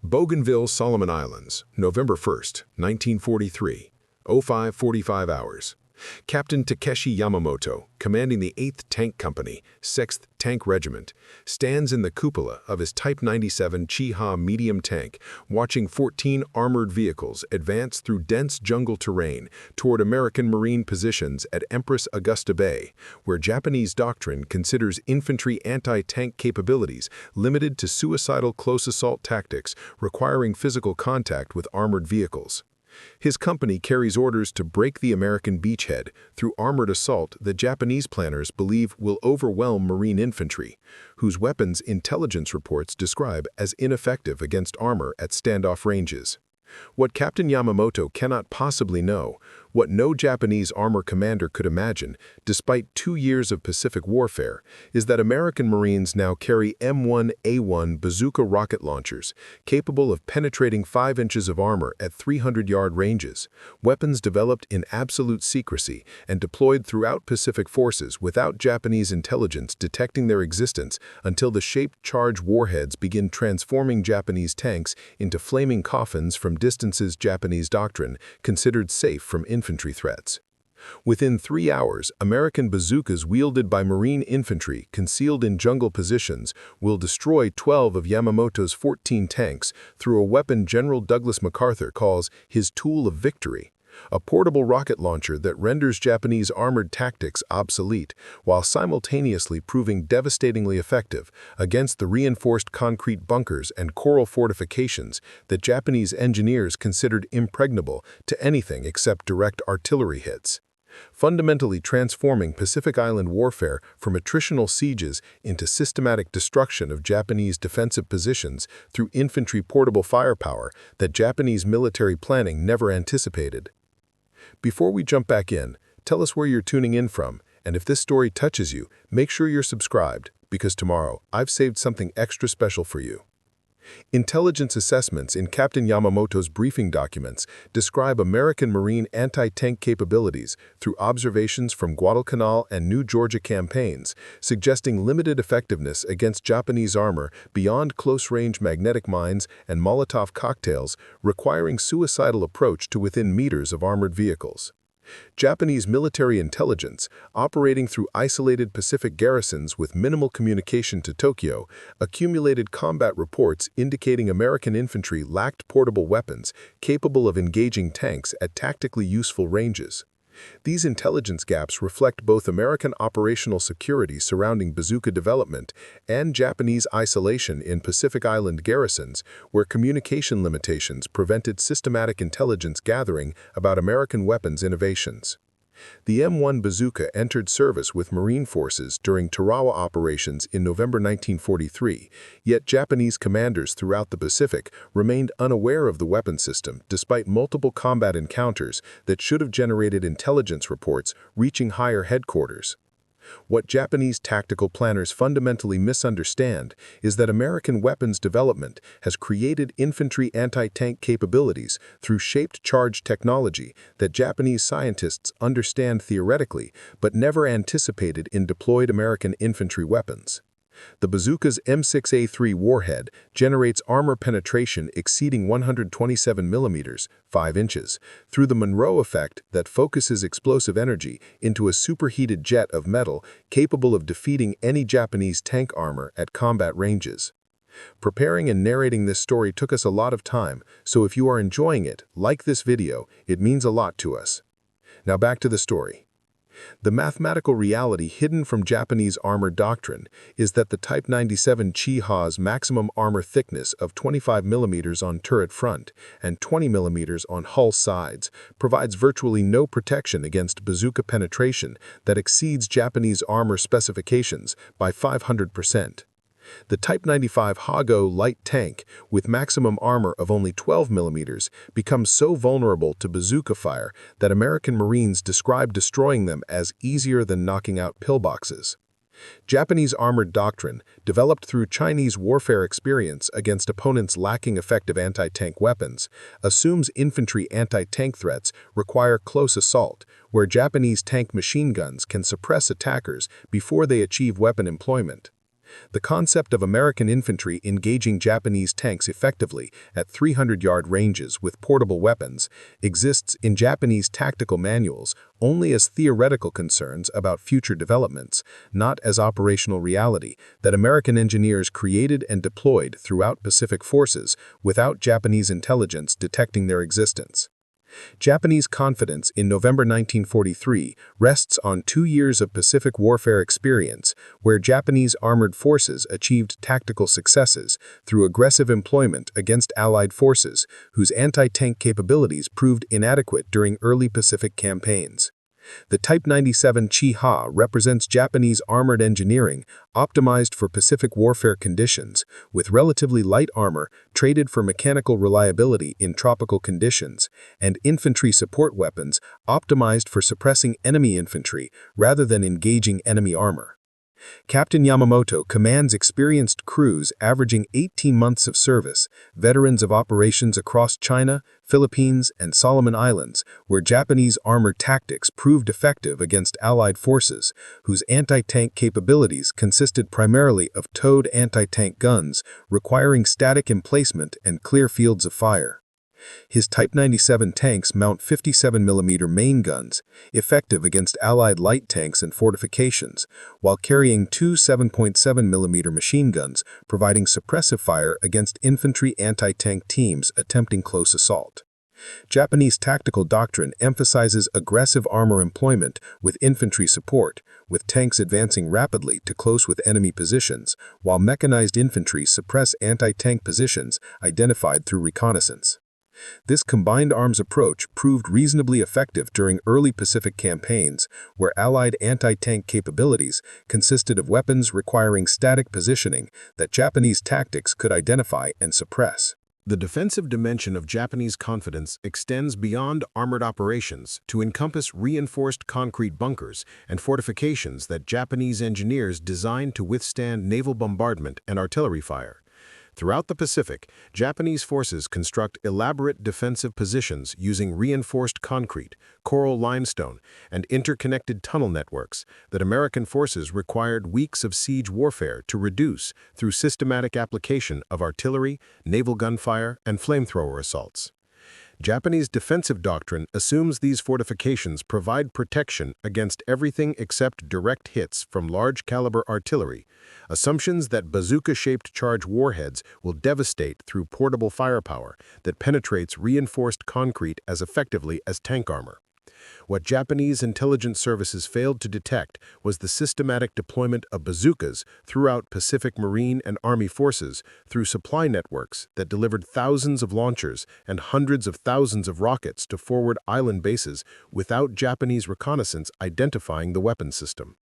Bougainville, Solomon Islands, November 1st, 1943, 05:45 hours. Captain Takeshi Yamamoto, commanding the 8th Tank Company, 6th Tank Regiment, stands in the cupola of his Type 97 Chiha medium tank, watching 14 armored vehicles advance through dense jungle terrain toward American Marine positions at Empress Augusta Bay, where Japanese doctrine considers infantry anti-tank capabilities limited to suicidal close assault tactics requiring physical contact with armored vehicles. His company carries orders to break the American beachhead through armored assault that Japanese planners believe will overwhelm Marine infantry, whose weapons intelligence reports describe as ineffective against armor at standoff ranges. What Captain Yamamoto cannot possibly know, what no Japanese armor commander could imagine, despite 2 years of Pacific warfare, is that American Marines now carry M1A1 Bazooka rocket launchers, capable of penetrating 5 inches of armor at 300-yard ranges, weapons developed in absolute secrecy and deployed throughout Pacific forces without Japanese intelligence detecting their existence until the shaped charge warheads begin transforming Japanese tanks into flaming coffins from distances Japanese doctrine considered safe from infantry threats. Within 3 hours, American bazookas wielded by Marine infantry concealed in jungle positions will destroy 12 of Yamamoto's 14 tanks through a weapon General Douglas MacArthur calls his tool of victory, a portable rocket launcher that renders Japanese armored tactics obsolete while simultaneously proving devastatingly effective against the reinforced concrete bunkers and coral fortifications that Japanese engineers considered impregnable to anything except direct artillery hits, fundamentally transforming Pacific Island warfare from attritional sieges into systematic destruction of Japanese defensive positions through infantry portable firepower that Japanese military planning never anticipated. Before we jump back in, tell us where you're tuning in from, and if this story touches you, make sure you're subscribed, because tomorrow I've saved something extra special for you. Intelligence assessments in Captain Yamamoto's briefing documents describe American Marine anti-tank capabilities through observations from Guadalcanal and New Georgia campaigns, suggesting limited effectiveness against Japanese armor beyond close-range magnetic mines and Molotov cocktails, requiring suicidal approach to within meters of armored vehicles. Japanese military intelligence, operating through isolated Pacific garrisons with minimal communication to Tokyo, accumulated combat reports indicating American infantry lacked portable weapons capable of engaging tanks at tactically useful ranges. These intelligence gaps reflect both American operational security surrounding bazooka development and Japanese isolation in Pacific Island garrisons, where communication limitations prevented systematic intelligence gathering about American weapons innovations. The M1 bazooka entered service with Marine forces during Tarawa operations in November 1943, yet Japanese commanders throughout the Pacific remained unaware of the weapon system despite multiple combat encounters that should have generated intelligence reports reaching higher headquarters. What Japanese tactical planners fundamentally misunderstand is that American weapons development has created infantry anti-tank capabilities through shaped charge technology that Japanese scientists understand theoretically but never anticipated in deployed American infantry weapons. The bazooka's M6A3 warhead generates armor penetration exceeding 127 millimeters, 5 inches, through the Monroe effect that focuses explosive energy into a superheated jet of metal capable of defeating any Japanese tank armor at combat ranges. Preparing and narrating this story took us a lot of time, so if you are enjoying it, like this video, it means a lot to us. Now back to the story. The mathematical reality hidden from Japanese armor doctrine is that the Type 97 Chiha's maximum armor thickness of 25 mm on turret front and 20 mm on hull sides provides virtually no protection against bazooka penetration that exceeds Japanese armor specifications by 500%. The Type 95 Hago light tank, with maximum armor of only 12 mm, becomes so vulnerable to bazooka fire that American Marines describe destroying them as easier than knocking out pillboxes. Japanese armored doctrine, developed through Chinese warfare experience against opponents lacking effective anti-tank weapons, assumes infantry anti-tank threats require close assault, where Japanese tank machine guns can suppress attackers before they achieve weapon employment. The concept of American infantry engaging Japanese tanks effectively at 300-yard ranges with portable weapons exists in Japanese tactical manuals only as theoretical concerns about future developments, not as operational reality that American engineers created and deployed throughout Pacific forces without Japanese intelligence detecting their existence. Japanese confidence in November 1943 rests on 2 years of Pacific warfare experience, where Japanese armored forces achieved tactical successes through aggressive employment against Allied forces, whose anti-tank capabilities proved inadequate during early Pacific campaigns. The Type 97 Chi-Ha represents Japanese armored engineering optimized for Pacific warfare conditions, with relatively light armor traded for mechanical reliability in tropical conditions, and infantry support weapons optimized for suppressing enemy infantry rather than engaging enemy armor. Captain Yamamoto commands experienced crews averaging 18 months of service, veterans of operations across China, Philippines, and Solomon Islands, where Japanese armored tactics proved effective against Allied forces, whose anti-tank capabilities consisted primarily of towed anti-tank guns, requiring static emplacement and clear fields of fire. His Type 97 tanks mount 57mm main guns, effective against Allied light tanks and fortifications, while carrying 2 7.7mm machine guns, providing suppressive fire against infantry anti-tank teams attempting close assault. Japanese tactical doctrine emphasizes aggressive armor employment with infantry support, with tanks advancing rapidly to close with enemy positions, while mechanized infantry suppress anti-tank positions identified through reconnaissance. This combined arms approach proved reasonably effective during early Pacific campaigns, where Allied anti-tank capabilities consisted of weapons requiring static positioning that Japanese tactics could identify and suppress. The defensive dimension of Japanese confidence extends beyond armored operations to encompass reinforced concrete bunkers and fortifications that Japanese engineers designed to withstand naval bombardment and artillery fire. Throughout the Pacific, Japanese forces construct elaborate defensive positions using reinforced concrete, coral limestone, and interconnected tunnel networks that American forces required weeks of siege warfare to reduce through systematic application of artillery, naval gunfire, and flamethrower assaults. Japanese defensive doctrine assumes these fortifications provide protection against everything except direct hits from large-caliber artillery, assumptions that bazooka-shaped charge warheads will devastate through portable firepower that penetrates reinforced concrete as effectively as tank armor. What Japanese intelligence services failed to detect was the systematic deployment of bazookas throughout Pacific Marine and Army forces through supply networks that delivered thousands of launchers and hundreds of thousands of rockets to forward island bases without Japanese reconnaissance identifying the weapon system.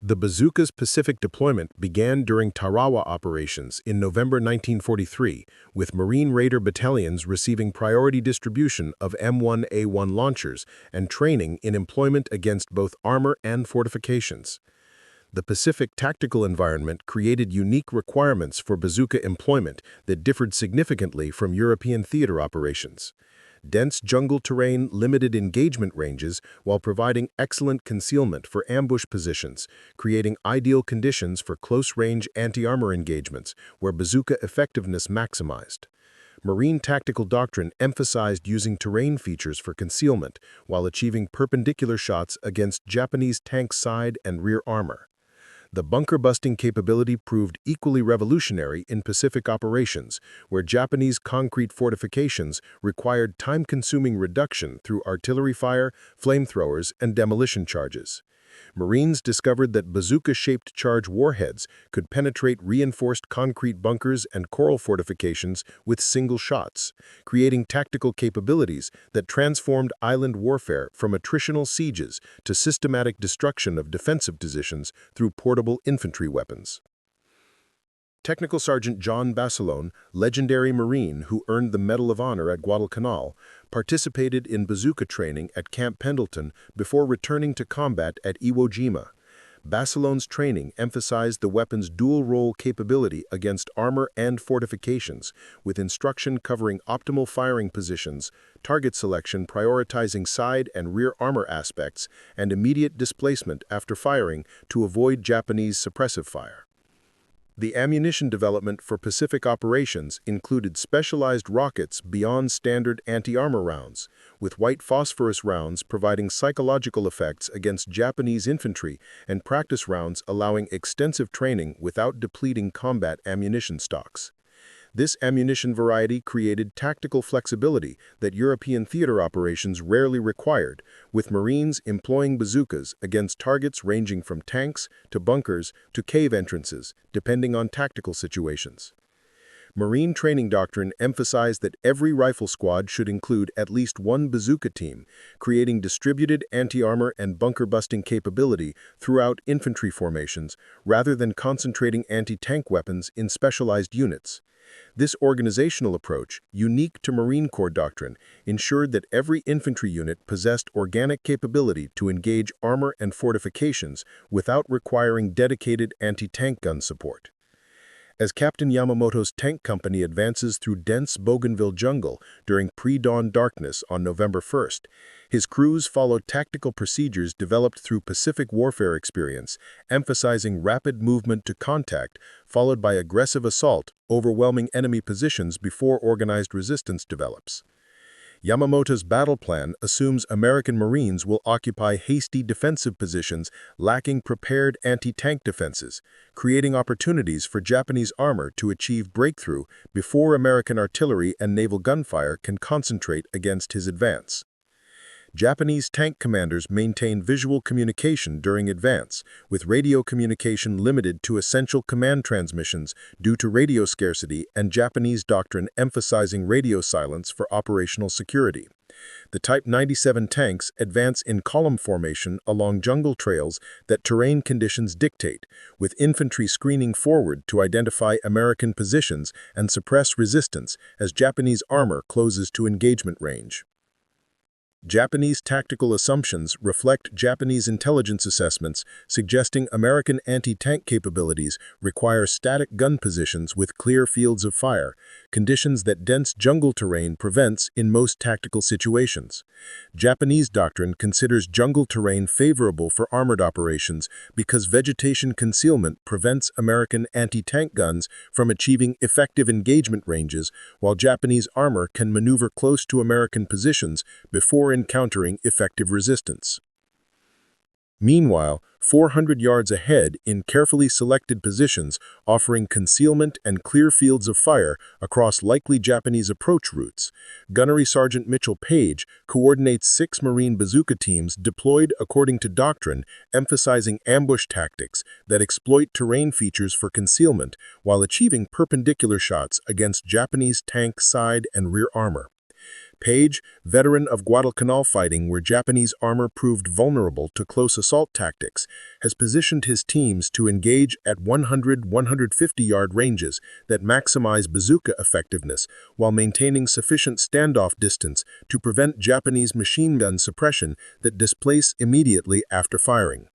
The bazooka's Pacific deployment began during Tarawa operations in November 1943, with Marine Raider battalions receiving priority distribution of M1A1 launchers and training in employment against both armor and fortifications. The Pacific tactical environment created unique requirements for bazooka employment that differed significantly from European theater operations. Dense jungle terrain limited engagement ranges while providing excellent concealment for ambush positions, creating ideal conditions for close-range anti-armor engagements where bazooka effectiveness maximized. Marine tactical doctrine emphasized using terrain features for concealment while achieving perpendicular shots against Japanese tank side and rear armor. The bunker-busting capability proved equally revolutionary in Pacific operations, where Japanese concrete fortifications required time-consuming reduction through artillery fire, flamethrowers, and demolition charges. Marines discovered that bazooka-shaped charge warheads could penetrate reinforced concrete bunkers and coral fortifications with single shots, creating tactical capabilities that transformed island warfare from attritional sieges to systematic destruction of defensive positions through portable infantry weapons. Technical Sergeant John Basilone, legendary Marine who earned the Medal of Honor at Guadalcanal, participated in bazooka training at Camp Pendleton before returning to combat at Iwo Jima. Basilone's training emphasized the weapon's dual-role capability against armor and fortifications, with instruction covering optimal firing positions, target selection prioritizing side and rear armor aspects, and immediate displacement after firing to avoid Japanese suppressive fire. The ammunition development for Pacific operations included specialized rockets beyond standard anti-armor rounds, with white phosphorus rounds providing psychological effects against Japanese infantry and practice rounds allowing extensive training without depleting combat ammunition stocks. This ammunition variety created tactical flexibility that European theater operations rarely required, with Marines employing bazookas against targets ranging from tanks to bunkers to cave entrances, depending on tactical situations. Marine training doctrine emphasized that every rifle squad should include at least one bazooka team, creating distributed anti-armor and bunker-busting capability throughout infantry formations, rather than concentrating anti-tank weapons in specialized units. This organizational approach, unique to Marine Corps doctrine, ensured that every infantry unit possessed organic capability to engage armor and fortifications without requiring dedicated anti-tank gun support. As Captain Yamamoto's tank company advances through dense Bougainville jungle during pre-dawn darkness on November 1st, his crews followed tactical procedures developed through Pacific warfare experience, emphasizing rapid movement to contact, followed by aggressive assault, overwhelming enemy positions before organized resistance develops. Yamamoto's battle plan assumes American Marines will occupy hasty defensive positions lacking prepared anti-tank defenses, creating opportunities for Japanese armor to achieve breakthrough before American artillery and naval gunfire can concentrate against his advance. Japanese tank commanders maintain visual communication during advance, with radio communication limited to essential command transmissions due to radio scarcity and Japanese doctrine emphasizing radio silence for operational security. The Type 97 tanks advance in column formation along jungle trails that terrain conditions dictate, with infantry screening forward to identify American positions and suppress resistance as Japanese armor closes to engagement range. Japanese tactical assumptions reflect Japanese intelligence assessments suggesting American anti-tank capabilities require static gun positions with clear fields of fire, conditions that dense jungle terrain prevents in most tactical situations. Japanese doctrine considers jungle terrain favorable for armored operations because vegetation concealment prevents American anti-tank guns from achieving effective engagement ranges, while Japanese armor can maneuver close to American positions before encountering effective resistance. Meanwhile, 400 yards ahead in carefully selected positions offering concealment and clear fields of fire across likely Japanese approach routes, Gunnery Sergeant Mitchell Page coordinates 6 Marine bazooka teams deployed according to doctrine, emphasizing ambush tactics that exploit terrain features for concealment while achieving perpendicular shots against Japanese tank side and rear armor. Page, veteran of Guadalcanal fighting where Japanese armor proved vulnerable to close assault tactics, has positioned his teams to engage at 100-150-yard ranges that maximize bazooka effectiveness while maintaining sufficient standoff distance to prevent Japanese machine gun suppression that displace immediately after firing.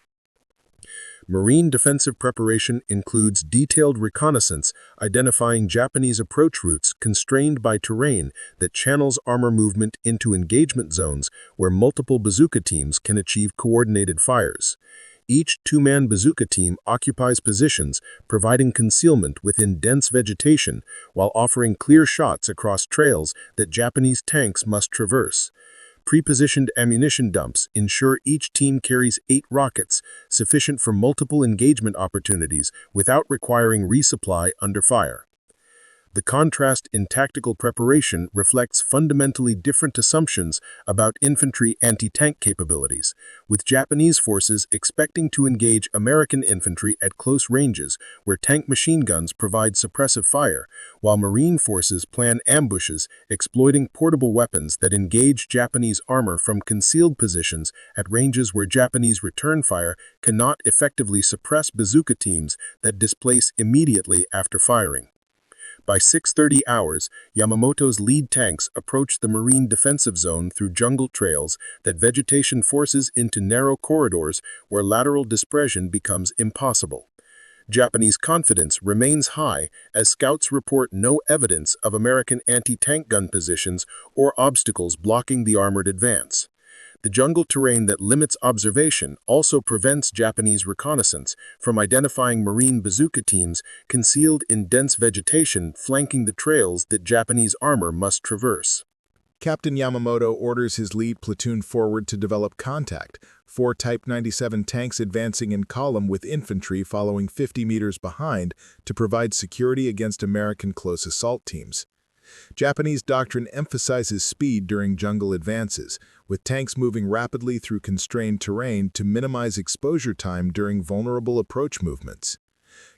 Marine defensive preparation includes detailed reconnaissance, identifying Japanese approach routes constrained by terrain that channels armor movement into engagement zones where multiple bazooka teams can achieve coordinated fires. Each two-man bazooka team occupies positions, providing concealment within dense vegetation while offering clear shots across trails that Japanese tanks must traverse. Pre-positioned ammunition dumps ensure each team carries 8 rockets, sufficient for multiple engagement opportunities without requiring resupply under fire. The contrast in tactical preparation reflects fundamentally different assumptions about infantry anti-tank capabilities, with Japanese forces expecting to engage American infantry at close ranges where tank machine guns provide suppressive fire, while Marine forces plan ambushes exploiting portable weapons that engage Japanese armor from concealed positions at ranges where Japanese return fire cannot effectively suppress bazooka teams that displace immediately after firing. By 6:30 hours, Yamamoto's lead tanks approached the Marine defensive zone through jungle trails that vegetation forces into narrow corridors where lateral dispersion becomes impossible. Japanese confidence remains high as scouts report no evidence of American anti-tank gun positions or obstacles blocking the armored advance. The jungle terrain that limits observation also prevents Japanese reconnaissance from identifying Marine bazooka teams concealed in dense vegetation flanking the trails that Japanese armor must traverse. Captain Yamamoto orders his lead platoon forward to develop contact, 4 Type 97 tanks advancing in column with infantry following 50 meters behind to provide security against American close assault teams. Japanese doctrine emphasizes speed during jungle advances, with tanks moving rapidly through constrained terrain to minimize exposure time during vulnerable approach movements.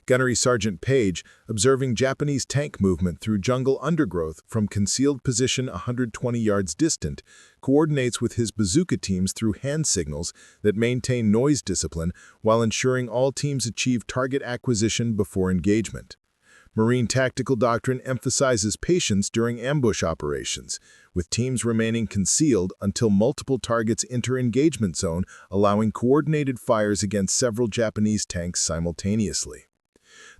Gunnery Sergeant Page, observing Japanese tank movement through jungle undergrowth from concealed position 120 yards distant, coordinates with his bazooka teams through hand signals that maintain noise discipline while ensuring all teams achieve target acquisition before engagement. Marine tactical doctrine emphasizes patience during ambush operations, with teams remaining concealed until multiple targets enter engagement zone, allowing coordinated fires against several Japanese tanks simultaneously.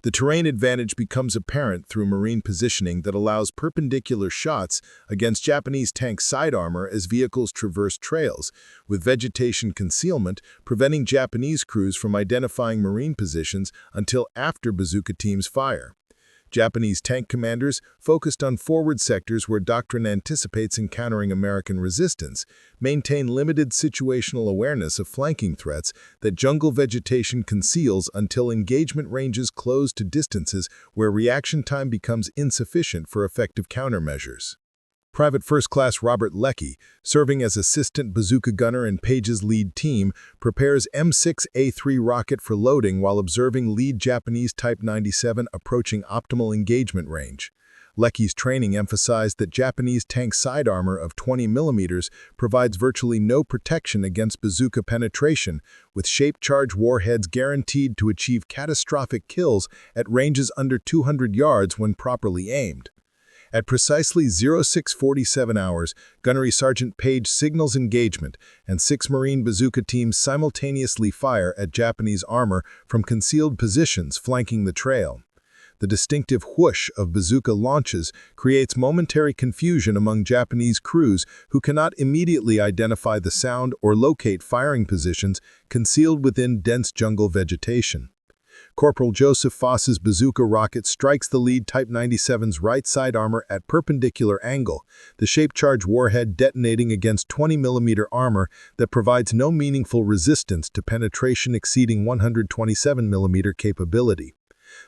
The terrain advantage becomes apparent through Marine positioning that allows perpendicular shots against Japanese tank side armor as vehicles traverse trails, with vegetation concealment preventing Japanese crews from identifying Marine positions until after bazooka teams fire. Japanese tank commanders, focused on forward sectors where doctrine anticipates encountering American resistance, maintain limited situational awareness of flanking threats that jungle vegetation conceals until engagement ranges close to distances where reaction time becomes insufficient for effective countermeasures. Private First Class Robert Leckie, serving as assistant bazooka gunner in Page's lead team, prepares M6A3 rocket for loading while observing lead Japanese Type 97 approaching optimal engagement range. Leckie's training emphasized that Japanese tank side armor of 20 mm provides virtually no protection against bazooka penetration, with shaped charge warheads guaranteed to achieve catastrophic kills at ranges under 200 yards when properly aimed. At precisely 0647 hours, Gunnery Sergeant Page signals engagement, and 6 Marine bazooka teams simultaneously fire at Japanese armor from concealed positions flanking the trail. The distinctive whoosh of bazooka launches creates momentary confusion among Japanese crews who cannot immediately identify the sound or locate firing positions concealed within dense jungle vegetation. Corporal Joseph Foss's bazooka rocket strikes the lead Type 97's right side armor at perpendicular angle, the shaped charge warhead detonating against 20 mm armor that provides no meaningful resistance to penetration exceeding 127 mm capability.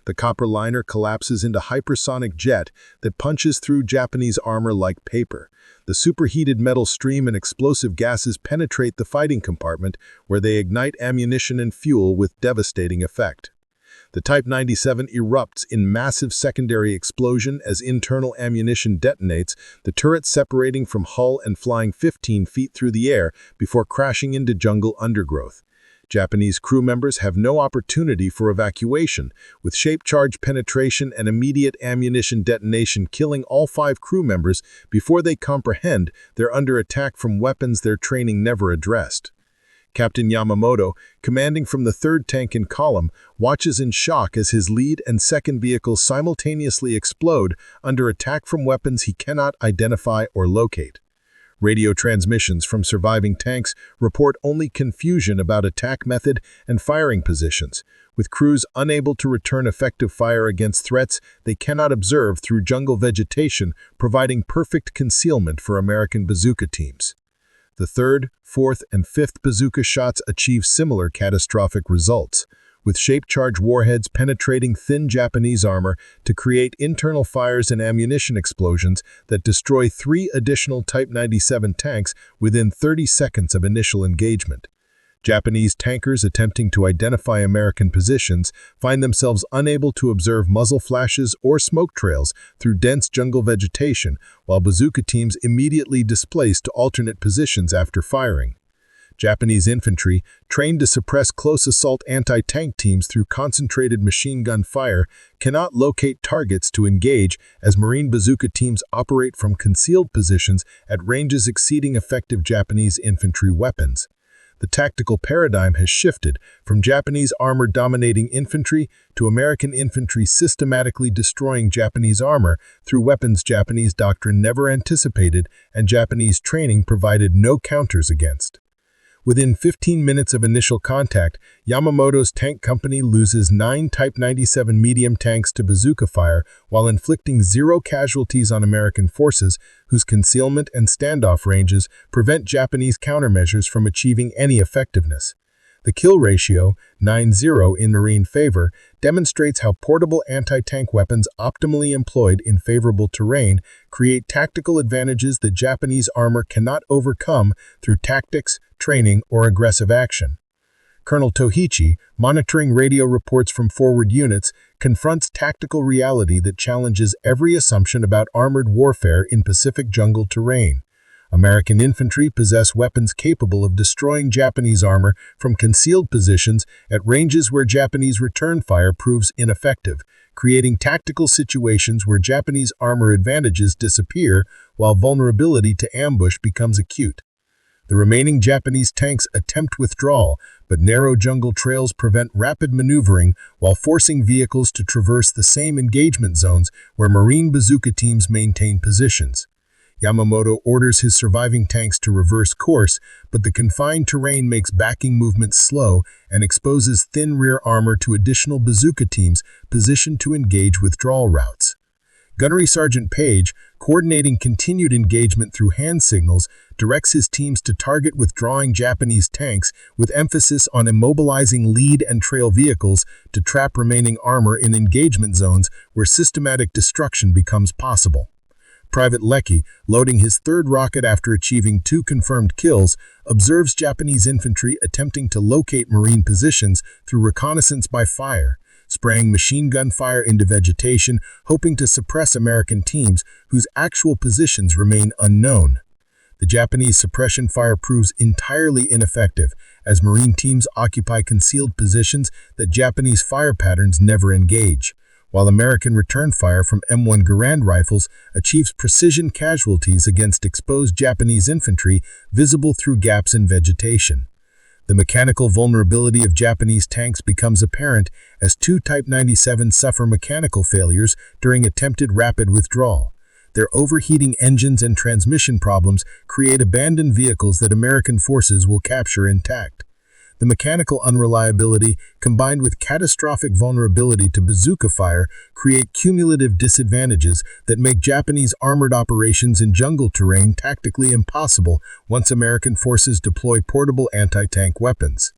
The copper liner collapses into hypersonic jet that punches through Japanese armor like paper. The superheated metal stream and explosive gases penetrate the fighting compartment, where they ignite ammunition and fuel with devastating effect. The Type 97 erupts in massive secondary explosion as internal ammunition detonates, the turret separating from hull and flying 15 feet through the air before crashing into jungle undergrowth. Japanese crew members have no opportunity for evacuation, with shaped charge penetration and immediate ammunition detonation killing all 5 crew members before they comprehend they're under attack from weapons their training never addressed. Captain Yamamoto, commanding from the 3rd tank in column, watches in shock as his lead and second vehicles simultaneously explode under attack from weapons he cannot identify or locate. Radio transmissions from surviving tanks report only confusion about attack method and firing positions, with crews unable to return effective fire against threats they cannot observe through jungle vegetation, providing perfect concealment for American bazooka teams. The 3rd, 4th, and 5th bazooka shots achieve similar catastrophic results, with shaped charge warheads penetrating thin Japanese armor to create internal fires and ammunition explosions that destroy 3 additional Type 97 tanks within 30 seconds of initial engagement. Japanese tankers attempting to identify American positions find themselves unable to observe muzzle flashes or smoke trails through dense jungle vegetation, while bazooka teams immediately displace to alternate positions after firing. Japanese infantry, trained to suppress close assault anti-tank teams through concentrated machine gun fire, cannot locate targets to engage as Marine bazooka teams operate from concealed positions at ranges exceeding effective Japanese infantry weapons. The tactical paradigm has shifted from Japanese armor dominating infantry to American infantry systematically destroying Japanese armor through weapons Japanese doctrine never anticipated and Japanese training provided no counters against. Within 15 minutes of initial contact, Yamamoto's tank company loses 9 Type 97 medium tanks to bazooka fire while inflicting 0 casualties on American forces whose concealment and standoff ranges prevent Japanese countermeasures from achieving any effectiveness. The kill ratio, 9-0 in Marine favor, demonstrates how portable anti-tank weapons optimally employed in favorable terrain create tactical advantages that Japanese armor cannot overcome through tactics, training, or aggressive action. Colonel Tohichi, monitoring radio reports from forward units, confronts tactical reality that challenges every assumption about armored warfare in Pacific jungle terrain. American infantry possess weapons capable of destroying Japanese armor from concealed positions at ranges where Japanese return fire proves ineffective, creating tactical situations where Japanese armor advantages disappear while vulnerability to ambush becomes acute. The remaining Japanese tanks attempt withdrawal, but narrow jungle trails prevent rapid maneuvering while forcing vehicles to traverse the same engagement zones where Marine bazooka teams maintain positions. Yamamoto orders his surviving tanks to reverse course, but the confined terrain makes backing movements slow and exposes thin rear armor to additional bazooka teams positioned to engage withdrawal routes. Gunnery Sergeant Page, coordinating continued engagement through hand signals, directs his teams to target withdrawing Japanese tanks with emphasis on immobilizing lead and trail vehicles to trap remaining armor in engagement zones where systematic destruction becomes possible. Private Leckie, loading his third rocket after achieving 2 confirmed kills, observes Japanese infantry attempting to locate Marine positions through reconnaissance by fire, spraying machine gun fire into vegetation, hoping to suppress American teams whose actual positions remain unknown. The Japanese suppression fire proves entirely ineffective, as Marine teams occupy concealed positions that Japanese fire patterns never engage, while American return fire from M1 Garand rifles achieves precision casualties against exposed Japanese infantry visible through gaps in vegetation. The mechanical vulnerability of Japanese tanks becomes apparent as 2 Type 97 suffer mechanical failures during attempted rapid withdrawal. Their overheating engines and transmission problems create abandoned vehicles that American forces will capture intact. The mechanical unreliability, combined with catastrophic vulnerability to bazooka fire, create cumulative disadvantages that make Japanese armored operations in jungle terrain tactically impossible once American forces deploy portable anti-tank weapons.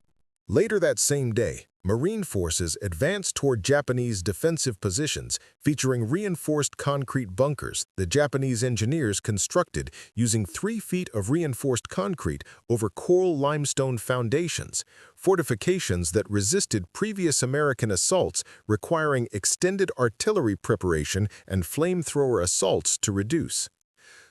Later that same day, Marine forces advanced toward Japanese defensive positions featuring reinforced concrete bunkers the Japanese engineers constructed using 3 feet of reinforced concrete over coral limestone foundations, fortifications that resisted previous American assaults requiring extended artillery preparation and flamethrower assaults to reduce.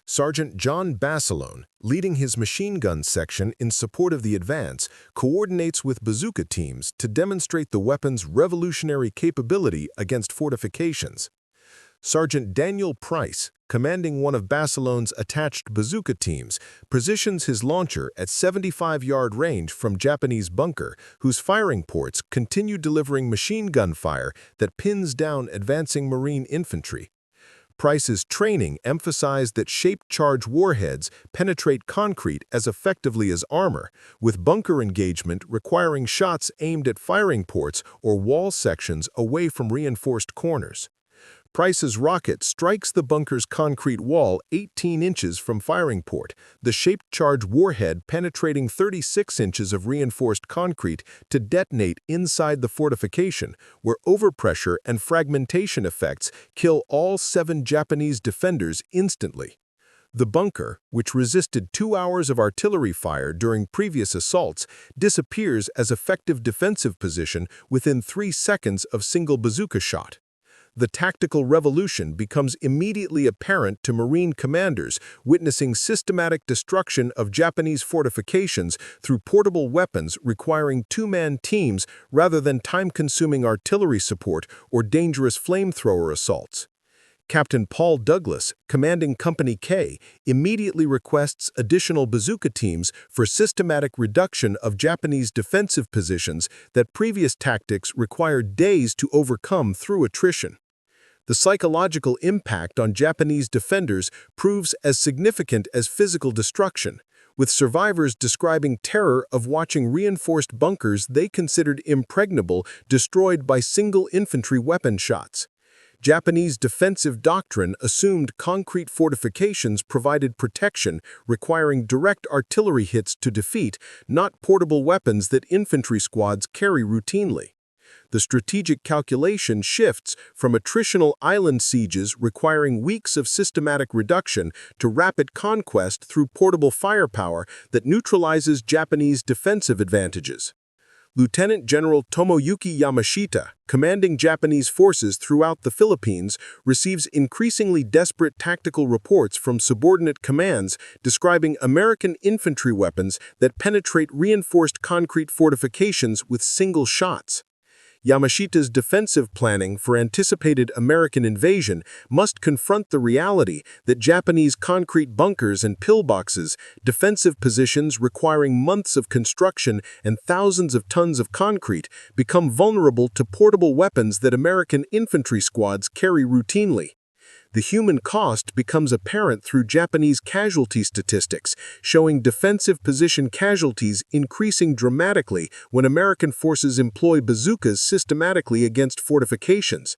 Sergeant John Basilone, leading his machine gun section in support of the advance, coordinates with bazooka teams to demonstrate the weapon's revolutionary capability against fortifications. Sergeant Daniel Price, commanding one of Basilone's attached bazooka teams, positions his launcher at 75-yard range from Japanese bunker, whose firing ports continue delivering machine gun fire that pins down advancing Marine infantry. Price's training emphasized that shaped charge warheads penetrate concrete as effectively as armor, with bunker engagement requiring shots aimed at firing ports or wall sections away from reinforced corners. Price's rocket strikes the bunker's concrete wall 18 inches from firing port, the shaped charge warhead penetrating 36 inches of reinforced concrete to detonate inside the fortification, where overpressure and fragmentation effects kill all 7 Japanese defenders instantly. The bunker, which resisted 2 hours of artillery fire during previous assaults, disappears as effective defensive position within 3 seconds of single bazooka shot. The tactical revolution becomes immediately apparent to Marine commanders witnessing systematic destruction of Japanese fortifications through portable weapons requiring 2-man teams rather than time-consuming artillery support or dangerous flamethrower assaults. Captain Paul Douglas, commanding Company K, immediately requests additional bazooka teams for systematic reduction of Japanese defensive positions that previous tactics required days to overcome through attrition. The psychological impact on Japanese defenders proves as significant as physical destruction, with survivors describing terror of watching reinforced bunkers they considered impregnable destroyed by single infantry weapon shots. Japanese defensive doctrine assumed concrete fortifications provided protection, requiring direct artillery hits to defeat, not portable weapons that infantry squads carry routinely. The strategic calculation shifts from attritional island sieges requiring weeks of systematic reduction to rapid conquest through portable firepower that neutralizes Japanese defensive advantages. Lieutenant General Tomoyuki Yamashita, commanding Japanese forces throughout the Philippines, receives increasingly desperate tactical reports from subordinate commands describing American infantry weapons that penetrate reinforced concrete fortifications with single shots. Yamashita's defensive planning for anticipated American invasion must confront the reality that Japanese concrete bunkers and pillboxes, defensive positions requiring months of construction and thousands of tons of concrete, become vulnerable to portable weapons that American infantry squads carry routinely. The human cost becomes apparent through Japanese casualty statistics, showing defensive position casualties increasing dramatically when American forces employ bazookas systematically against fortifications.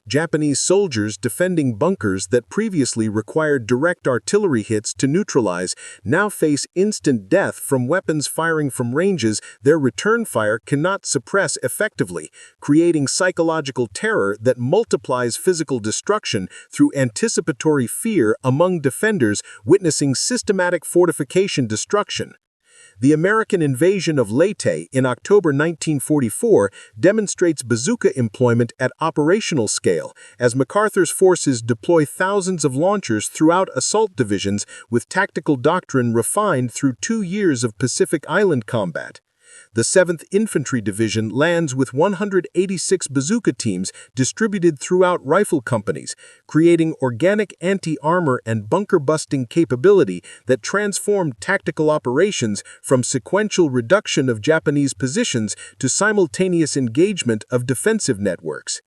Japanese soldiers defending bunkers that previously required direct artillery hits to neutralize now face instant death from weapons firing from ranges their return fire cannot suppress effectively, creating psychological terror that multiplies physical destruction through anticipatory fear among defenders witnessing systematic fortification destruction. The American invasion of Leyte in October 1944 demonstrates bazooka employment at operational scale, as MacArthur's forces deploy thousands of launchers throughout assault divisions with tactical doctrine refined through 2 years of Pacific Island combat. The 7th Infantry Division lands with 186 bazooka teams distributed throughout rifle companies, creating organic anti-armor and bunker-busting capability that transformed tactical operations from sequential reduction of Japanese positions to simultaneous engagement of defensive networks.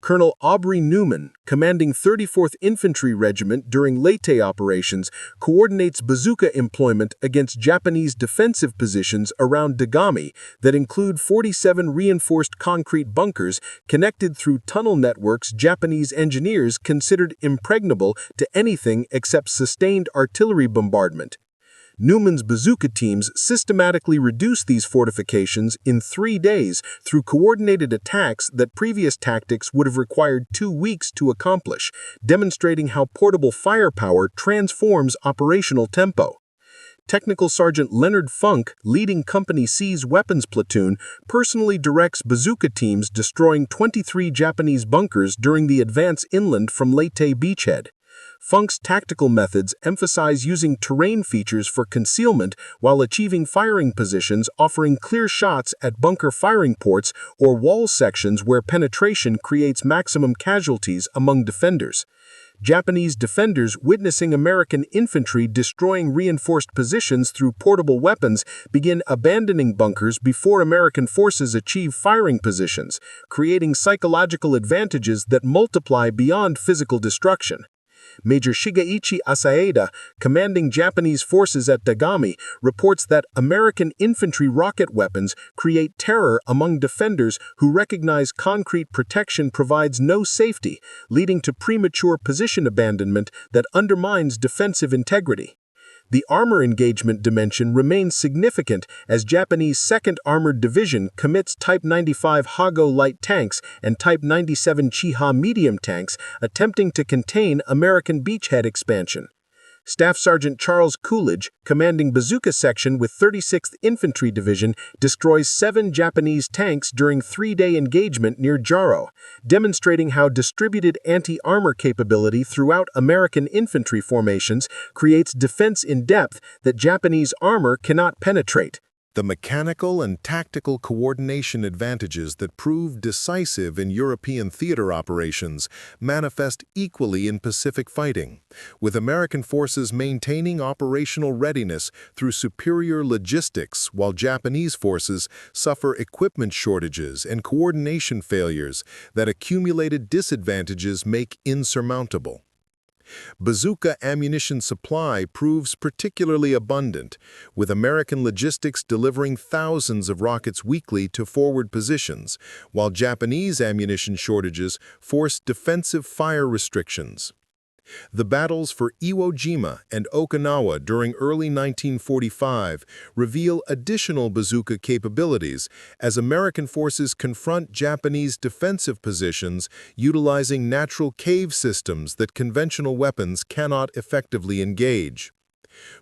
Colonel Aubrey Newman, commanding 34th Infantry Regiment during Leyte operations, coordinates bazooka employment against Japanese defensive positions around Dagami that include 47 reinforced concrete bunkers connected through tunnel networks Japanese engineers considered impregnable to anything except sustained artillery bombardment. Newman's bazooka teams systematically reduce these fortifications in 3 days through coordinated attacks that previous tactics would have required 2 weeks to accomplish, demonstrating how portable firepower transforms operational tempo. Technical Sergeant Leonard Funk, leading Company C's weapons platoon, personally directs bazooka teams destroying 23 Japanese bunkers during the advance inland from Leyte beachhead. Funk's tactical methods emphasize using terrain features for concealment while achieving firing positions offering clear shots at bunker firing ports or wall sections where penetration creates maximum casualties among defenders. Japanese defenders witnessing American infantry destroying reinforced positions through portable weapons begin abandoning bunkers before American forces achieve firing positions, creating psychological advantages that multiply beyond physical destruction. Major Shigeichi Asaeda, commanding Japanese forces at Dagami, reports that American infantry rocket weapons create terror among defenders who recognize concrete protection provides no safety, leading to premature position abandonment that undermines defensive integrity. The armor engagement dimension remains significant as Japanese 2nd Armored Division commits Type 95 Hago light tanks and Type 97 Chiha medium tanks, attempting to contain American beachhead expansion. Staff Sergeant Charles Coolidge, commanding Bazooka Section with 36th Infantry Division, destroys 7 Japanese tanks during 3-day engagement near Jaro, demonstrating how distributed anti-armor capability throughout American infantry formations creates defense in depth that Japanese armor cannot penetrate. The mechanical and tactical coordination advantages that prove decisive in European theater operations manifest equally in Pacific fighting, with American forces maintaining operational readiness through superior logistics while Japanese forces suffer equipment shortages and coordination failures that accumulated disadvantages make insurmountable. Bazooka ammunition supply proves particularly abundant, with American logistics delivering thousands of rockets weekly to forward positions, while Japanese ammunition shortages forced defensive fire restrictions. The battles for Iwo Jima and Okinawa during early 1945 reveal additional bazooka capabilities as American forces confront Japanese defensive positions utilizing natural cave systems that conventional weapons cannot effectively engage.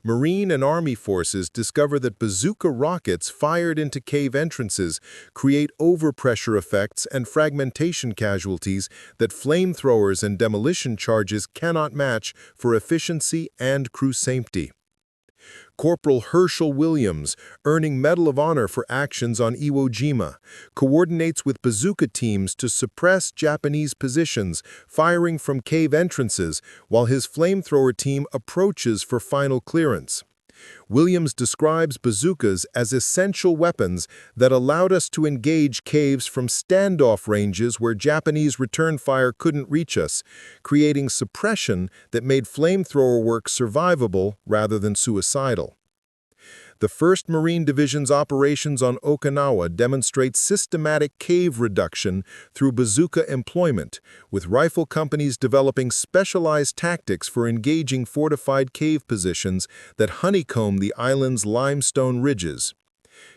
Marine and Army forces discover that bazooka rockets fired into cave entrances create overpressure effects and fragmentation casualties that flamethrowers and demolition charges cannot match for efficiency and crew safety. Corporal Herschel Williams, earning Medal of Honor for actions on Iwo Jima, coordinates with bazooka teams to suppress Japanese positions, firing from cave entrances, while his flamethrower team approaches for final clearance. Williams describes bazookas as essential weapons that allowed us to engage caves from standoff ranges where Japanese return fire couldn't reach us, creating suppression that made flamethrower work survivable rather than suicidal. The 1st Marine Division's operations on Okinawa demonstrate systematic cave reduction through bazooka employment, with rifle companies developing specialized tactics for engaging fortified cave positions that honeycomb the island's limestone ridges.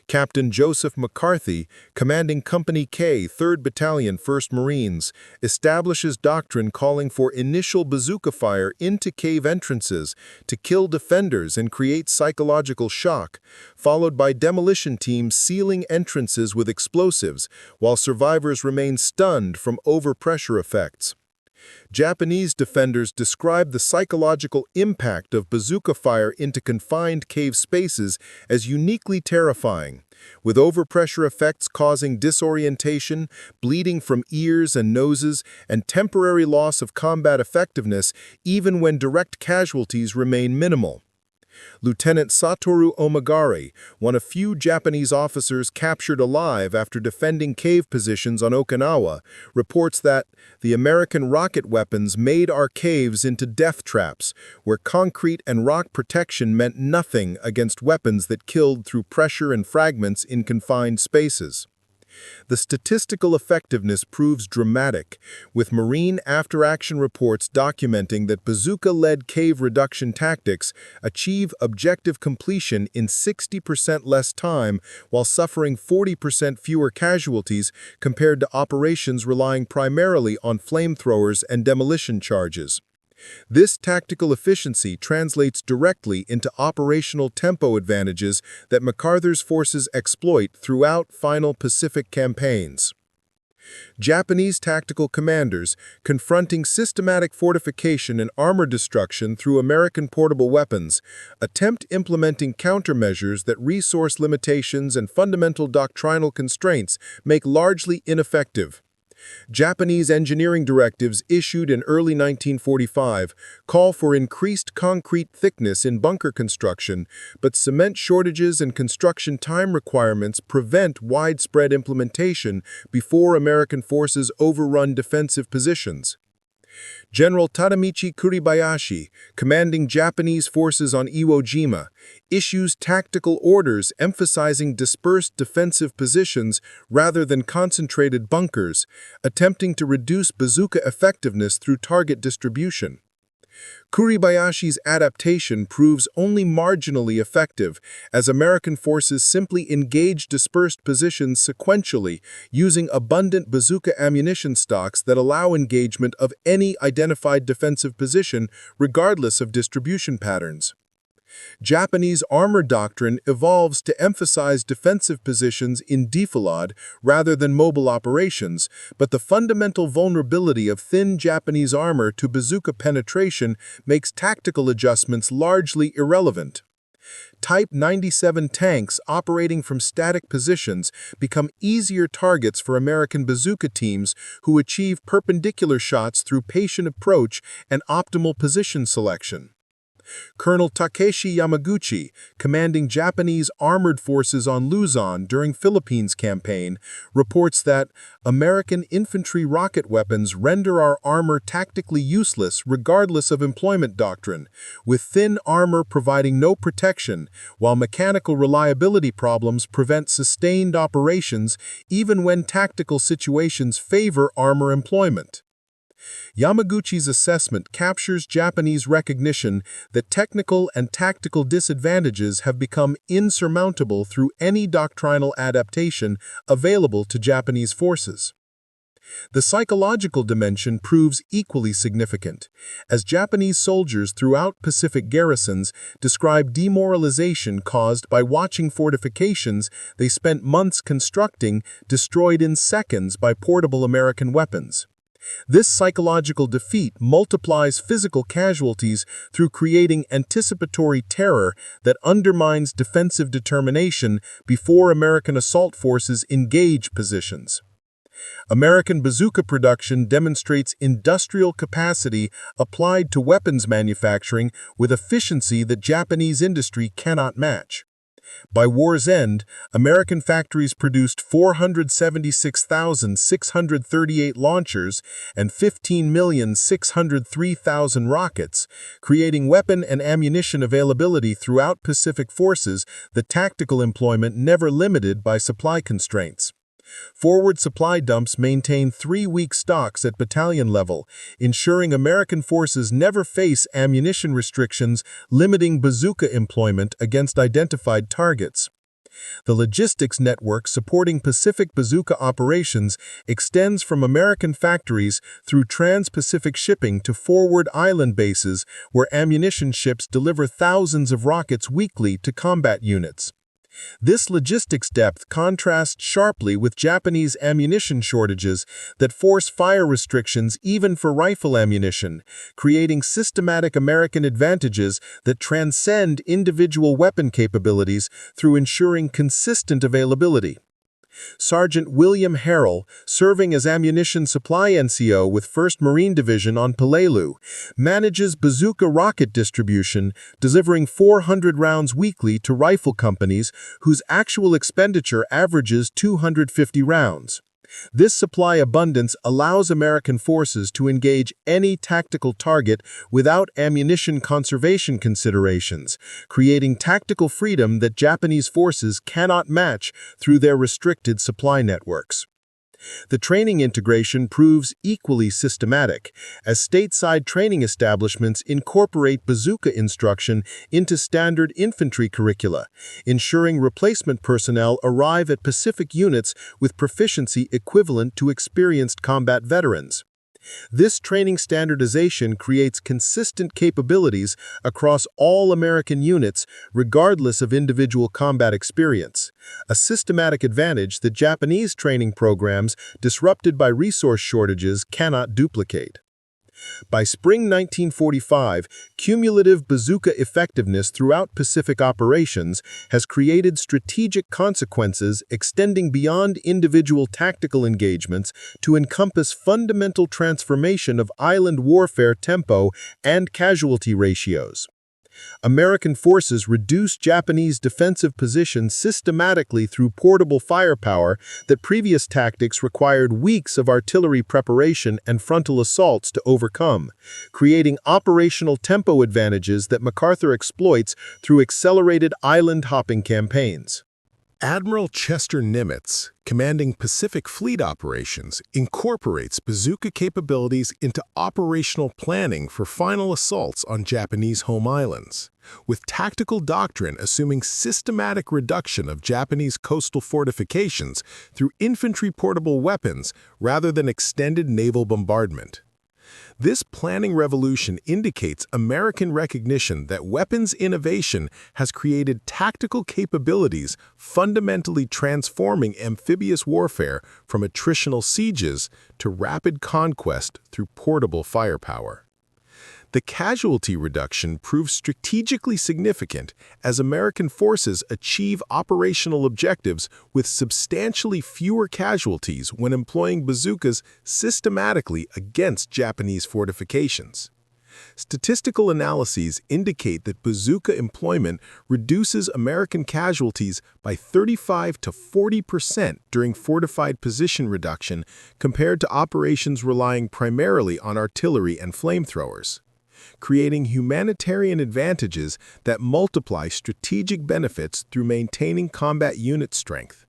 Captain Joseph MacArthur, commanding Company K, 3rd Battalion, 1st Marines, establishes doctrine calling for initial bazooka fire into cave entrances to kill defenders and create psychological shock, followed by demolition teams sealing entrances with explosives, while survivors remain stunned from overpressure effects. Japanese defenders describe the psychological impact of bazooka fire into confined cave spaces as uniquely terrifying, with overpressure effects causing disorientation, bleeding from ears and noses, and temporary loss of combat effectiveness even when direct casualties remain minimal. Lieutenant Satoru Omagari, one of few Japanese officers captured alive after defending cave positions on Okinawa, reports that the American rocket weapons made our caves into death traps, where concrete and rock protection meant nothing against weapons that killed through pressure and fragments in confined spaces. The statistical effectiveness proves dramatic, with Marine after-action reports documenting that bazooka-led cave reduction tactics achieve objective completion in 60% less time while suffering 40% fewer casualties compared to operations relying primarily on flamethrowers and demolition charges. This tactical efficiency translates directly into operational tempo advantages that MacArthur's forces exploit throughout final Pacific campaigns. Japanese tactical commanders, confronting systematic fortification and armor destruction through American portable weapons, attempt implementing countermeasures that resource limitations and fundamental doctrinal constraints make largely ineffective. Japanese engineering directives issued in early 1945 call for increased concrete thickness in bunker construction, but cement shortages and construction time requirements prevent widespread implementation before American forces overrun defensive positions. General Tadamichi Kuribayashi, commanding Japanese forces on Iwo Jima, issues tactical orders emphasizing dispersed defensive positions rather than concentrated bunkers, attempting to reduce bazooka effectiveness through target distribution. Kuribayashi's adaptation proves only marginally effective, as American forces simply engage dispersed positions sequentially, using abundant bazooka ammunition stocks that allow engagement of any identified defensive position regardless of distribution patterns. Japanese armor doctrine evolves to emphasize defensive positions in defilade rather than mobile operations, but the fundamental vulnerability of thin Japanese armor to bazooka penetration makes tactical adjustments largely irrelevant. Type 97 tanks operating from static positions become easier targets for American bazooka teams who achieve perpendicular shots through patient approach and optimal position selection. Colonel Takeshi Yamaguchi, commanding Japanese armored forces on Luzon during Philippines campaign, reports that American infantry rocket weapons render our armor tactically useless regardless of employment doctrine, with thin armor providing no protection, while mechanical reliability problems prevent sustained operations even when tactical situations favor armor employment. Yamaguchi's assessment captures Japanese recognition that technical and tactical disadvantages have become insurmountable through any doctrinal adaptation available to Japanese forces. The psychological dimension proves equally significant, as Japanese soldiers throughout Pacific garrisons describe demoralization caused by watching fortifications they spent months constructing destroyed in seconds by portable American weapons. This psychological defeat multiplies physical casualties through creating anticipatory terror that undermines defensive determination before American assault forces engage positions. American bazooka production demonstrates industrial capacity applied to weapons manufacturing with efficiency that Japanese industry cannot match. By war's end, American factories produced 476,638 launchers and 15,603,000 rockets, creating weapon and ammunition availability throughout Pacific forces, the tactical employment never limited by supply constraints. Forward supply dumps maintain 3-week stocks at battalion level, ensuring American forces never face ammunition restrictions limiting bazooka employment against identified targets. The logistics network supporting Pacific bazooka operations extends from American factories through trans-Pacific shipping to forward island bases where ammunition ships deliver thousands of rockets weekly to combat units. This logistics depth contrasts sharply with Japanese ammunition shortages that force fire restrictions even for rifle ammunition, creating systematic American advantages that transcend individual weapon capabilities through ensuring consistent availability. Sergeant William Harrell, serving as ammunition supply NCO with 1st Marine Division on Pelelu, manages bazooka rocket distribution, delivering 400 rounds weekly to rifle companies whose actual expenditure averages 250 rounds. This supply abundance allows American forces to engage any tactical target without ammunition conservation considerations, creating tactical freedom that Japanese forces cannot match through their restricted supply networks. The training integration proves equally systematic, as stateside training establishments incorporate bazooka instruction into standard infantry curricula, ensuring replacement personnel arrive at Pacific units with proficiency equivalent to experienced combat veterans. This training standardization creates consistent capabilities across all American units regardless of individual combat experience, a systematic advantage that Japanese training programs disrupted by resource shortages cannot duplicate. By spring 1945, cumulative bazooka effectiveness throughout Pacific operations has created strategic consequences extending beyond individual tactical engagements to encompass fundamental transformation of island warfare tempo and casualty ratios. American forces reduced Japanese defensive positions systematically through portable firepower that previous tactics required weeks of artillery preparation and frontal assaults to overcome, creating operational tempo advantages that MacArthur exploits through accelerated island-hopping campaigns. Admiral Chester Nimitz, commanding Pacific Fleet operations, incorporates bazooka capabilities into operational planning for final assaults on Japanese home islands, with tactical doctrine assuming systematic reduction of Japanese coastal fortifications through infantry portable weapons rather than extended naval bombardment. This planning revolution indicates American recognition that weapons innovation has created tactical capabilities fundamentally transforming amphibious warfare from attritional sieges to rapid conquest through portable firepower. The casualty reduction proves strategically significant as American forces achieve operational objectives with substantially fewer casualties when employing bazookas systematically against Japanese fortifications. Statistical analyses indicate that bazooka employment reduces American casualties by 35 to 40% during fortified position reduction compared to operations relying primarily on artillery and flamethrowers, creating humanitarian advantages that multiply strategic benefits through maintaining combat unit strength.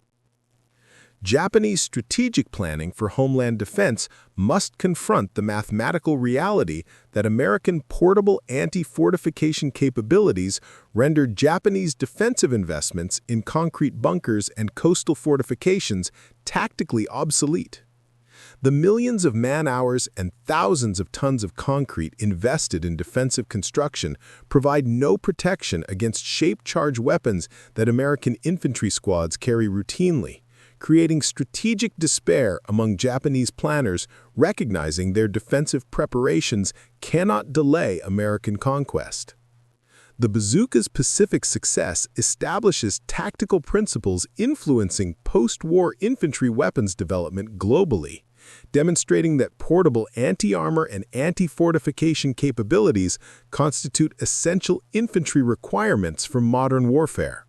Japanese strategic planning for homeland defense must confront the mathematical reality that American portable anti-fortification capabilities render Japanese defensive investments in concrete bunkers and coastal fortifications tactically obsolete. The millions of man-hours and thousands of tons of concrete invested in defensive construction provide no protection against shape-charge weapons that American infantry squads carry routinely, creating strategic despair among Japanese planners recognizing their defensive preparations cannot delay American conquest. The bazooka's Pacific success establishes tactical principles influencing post-war infantry weapons development globally, demonstrating that portable anti-armor and anti-fortification capabilities constitute essential infantry requirements for modern warfare.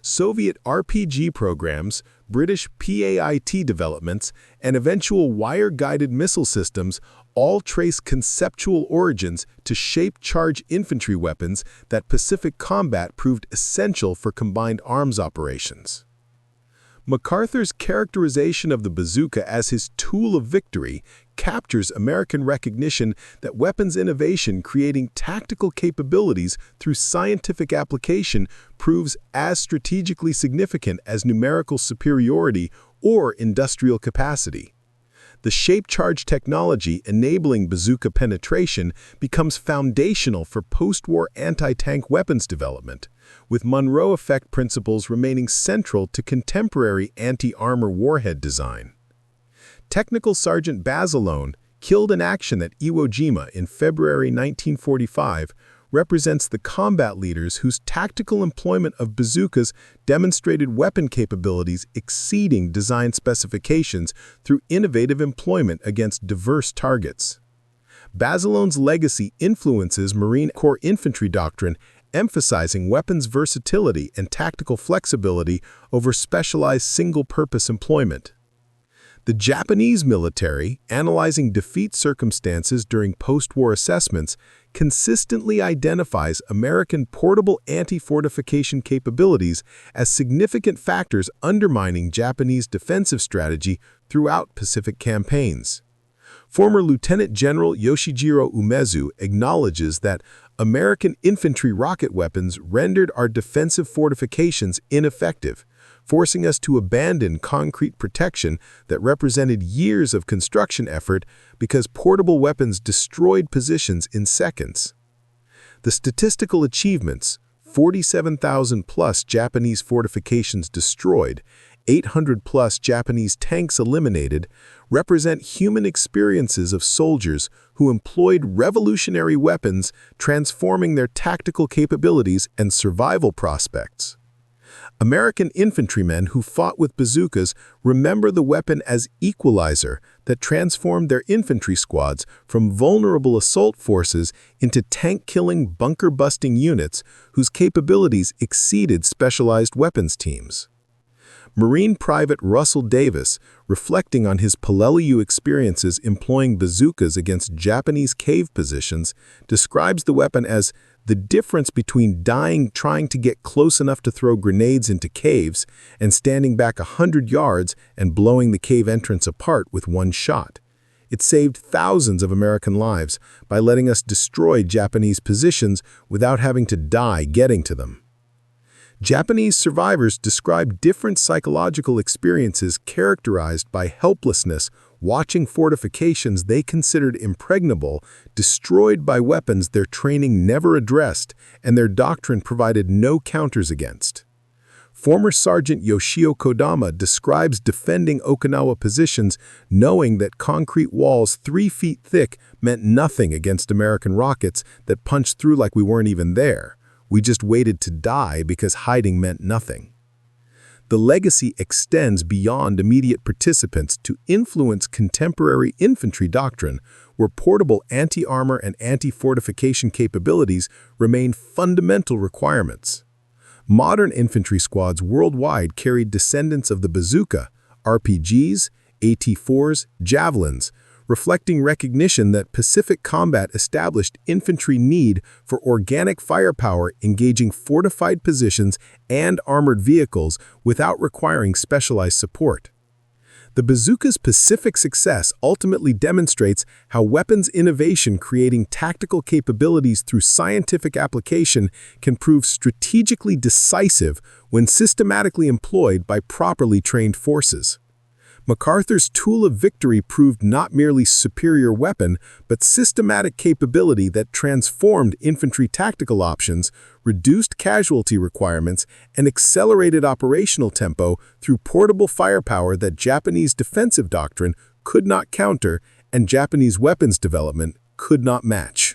Soviet RPG programs, British PAIT developments, and eventual wire-guided missile systems all trace conceptual origins to shape-charge infantry weapons that Pacific combat proved essential for combined arms operations. MacArthur's characterization of the bazooka as his tool of victory captures American recognition that weapons innovation creating tactical capabilities through scientific application proves as strategically significant as numerical superiority or industrial capacity. The shape-charge technology enabling bazooka penetration becomes foundational for post-war anti-tank weapons development, with Monroe effect principles remaining central to contemporary anti-armor warhead design. Technical Sergeant Bazalone, killed in action at Iwo Jima in February 1945, represents the combat leaders whose tactical employment of bazookas demonstrated weapon capabilities exceeding design specifications through innovative employment against diverse targets. Bazalone's legacy influences Marine Corps infantry doctrine, emphasizing weapons versatility and tactical flexibility over specialized single-purpose employment. The Japanese military, analyzing defeat circumstances during post-war assessments, consistently identifies American portable anti-fortification capabilities as significant factors undermining Japanese defensive strategy throughout Pacific campaigns. Former Lieutenant General Yoshijiro Umezu acknowledges that American infantry rocket weapons rendered our defensive fortifications ineffective, forcing us to abandon concrete protection that represented years of construction effort because portable weapons destroyed positions in seconds. The statistical achievements, 47,000-plus Japanese fortifications destroyed, 800-plus Japanese tanks eliminated, represent human experiences of soldiers who employed revolutionary weapons, transforming their tactical capabilities and survival prospects. American infantrymen who fought with bazookas remember the weapon as equalizer that transformed their infantry squads from vulnerable assault forces into tank-killing, bunker-busting units whose capabilities exceeded specialized weapons teams. Marine Private Russell Davis, reflecting on his Peleliu experiences employing bazookas against Japanese cave positions, describes the weapon as the difference between dying trying to get close enough to throw grenades into caves and standing back 100 yards and blowing the cave entrance apart with one shot. It saved thousands of American lives by letting us destroy Japanese positions without having to die getting to them. Japanese survivors describe different psychological experiences characterized by helplessness, watching fortifications they considered impregnable, destroyed by weapons their training never addressed and their doctrine provided no counters against. Former Sergeant Yoshio Kodama describes defending Okinawa positions knowing that concrete walls 3 feet thick meant nothing against American rockets that punched through like we weren't even there. We just waited to die because hiding meant nothing. the legacy extends beyond immediate participants to influence contemporary infantry doctrine, where portable anti-armor and anti-fortification capabilities remain fundamental requirements. Modern infantry squads worldwide carried descendants of the Bazooka, RPGs, AT-4s, Javelins, reflecting recognition that Pacific combat established infantry need for organic firepower engaging fortified positions and armored vehicles without requiring specialized support. The Bazooka's Pacific success ultimately demonstrates how weapons innovation creating tactical capabilities through scientific application can prove strategically decisive when systematically employed by properly trained forces. MacArthur's tool of victory proved not merely superior weapon, but systematic capability that transformed infantry tactical options, reduced casualty requirements, and accelerated operational tempo through portable firepower that Japanese defensive doctrine could not counter and Japanese weapons development could not match.